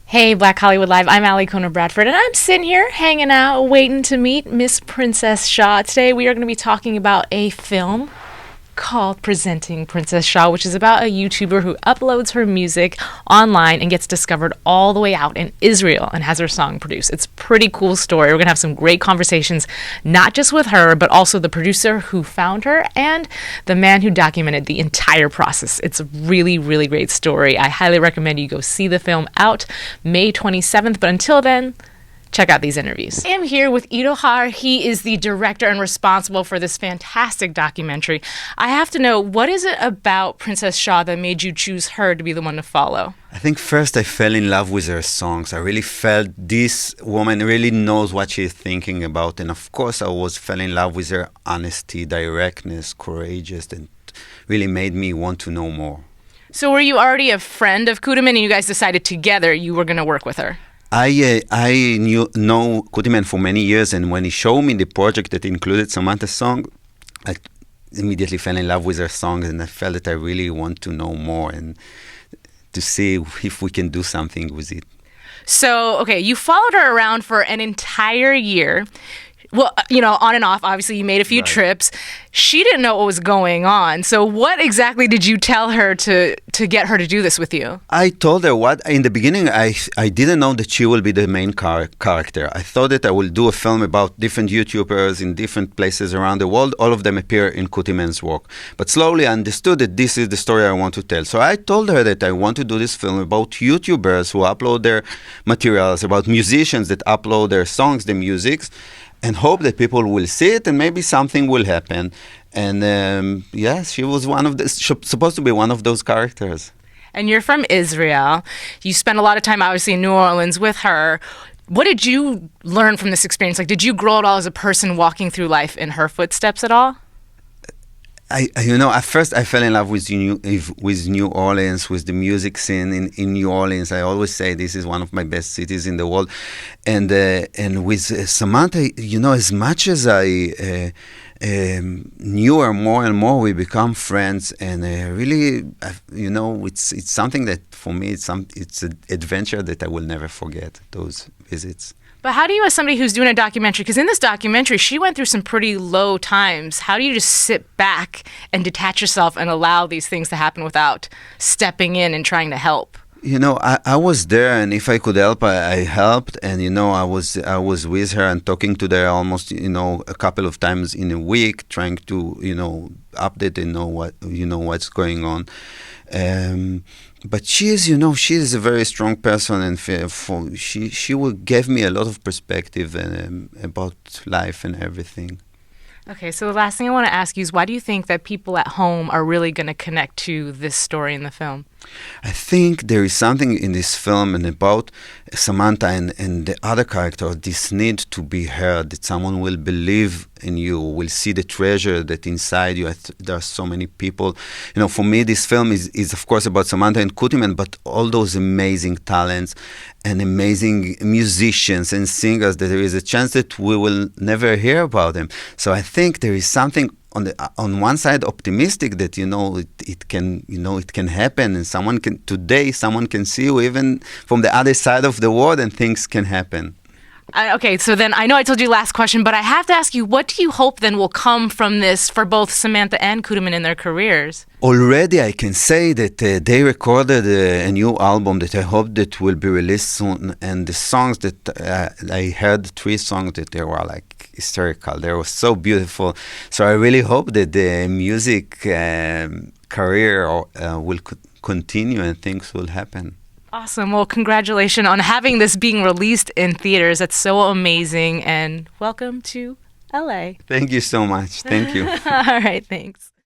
Hey, Black Hollywood Live. I'm Allie Kona Bradford, and I'm sitting here hanging out, waiting to meet Miss Princess Shaw. Today, we are going to be talking about a film called Presenting Princess Shaw, which is about a YouTuber who uploads her music online and gets discovered all the way out in Israel and has her song produced. It's a pretty cool story. We're going to have some great conversations, not just with her, but also the producer who found her and the man who documented the entire process. It's a really, really great story. I highly recommend you go see the film out May 27th, but until then, check out these interviews. I am here with Ido Haar. He is the director and responsible for this fantastic documentary. I have to know, what is it about Princess Shaw that made you choose her to be the one to follow? I think first I fell in love with her songs. I really felt this woman really knows what she's thinking about. And of course I fell in love with her honesty, directness, courageous, and really made me want to know more. So were you already a friend of Kudeman and you guys decided together you were going to work with her? I know Kudiman for many years, and when he showed me the project that included Samantha's song, I immediately fell in love with her song, and I felt that I really want to know more and to see if we can do something with it. So, okay, you followed her around for an entire year. Well, on and off, obviously, you made a few trips. She didn't know what was going on. So what exactly did you tell her to get her to do this with you? I told her in the beginning, I didn't know that she will be the main character. I thought that I will do a film about different YouTubers in different places around the world. All of them appear in Kutiman's work. But slowly I understood that this is the story I want to tell. So I told her that I want to do this film about YouTubers who upload their materials, about musicians that upload their songs, their musics, and hope that people will see it and maybe something will happen. And yes, she was supposed to be one of those characters. And you're from Israel. You spent a lot of time, obviously, in New Orleans with her. What did you learn from this experience? Like, did you grow at all as a person walking through life in her footsteps at all? At first I fell in love with New Orleans, with the music scene in New Orleans. I always say this is one of my best cities in the world. And with Samantha, as much as I knew her more and more, we become friends. And really, it's something that for me, it's an adventure that I will never forget, those visits. But how do you, as somebody who's doing a documentary, because in this documentary, she went through some pretty low times. How do you just sit back and detach yourself and allow these things to happen without stepping in and trying to help? I was there, and if I could help, I helped. And I was with her and talking to her almost a couple of times in a week, trying to update and know what's going on. But she is a very strong person, and she gave me a lot of perspective about life and everything. Okay, so the last thing I want to ask you is, why do you think that people at home are really going to connect to this story in the film? I think there is something in this film and about Samantha and the other character, this need to be heard, that someone will believe in you, will see the treasure that inside you. There are so many people. For me, this film is of course about Samantha and Kutiman, but all those amazing talents and amazing musicians and singers that there is a chance that we will never hear about them. So I think there is something on one side optimistic that it can happen, and someone can see you even from the other side of the world, and things can happen. Okay, so then I know I told you last question, but I have to ask you, what do you hope then will come from this for both Samantha and Kudeman in their careers? Already I can say that they recorded a new album that I hope that will be released soon, and the songs that I heard 3 songs that they were like hysterical. They were so beautiful. So I really hope that the music career will continue and things will happen. Awesome. Well, congratulations on having this being released in theaters. That's so amazing. And welcome to LA. Thank you so much. Thank you. All right. Thanks.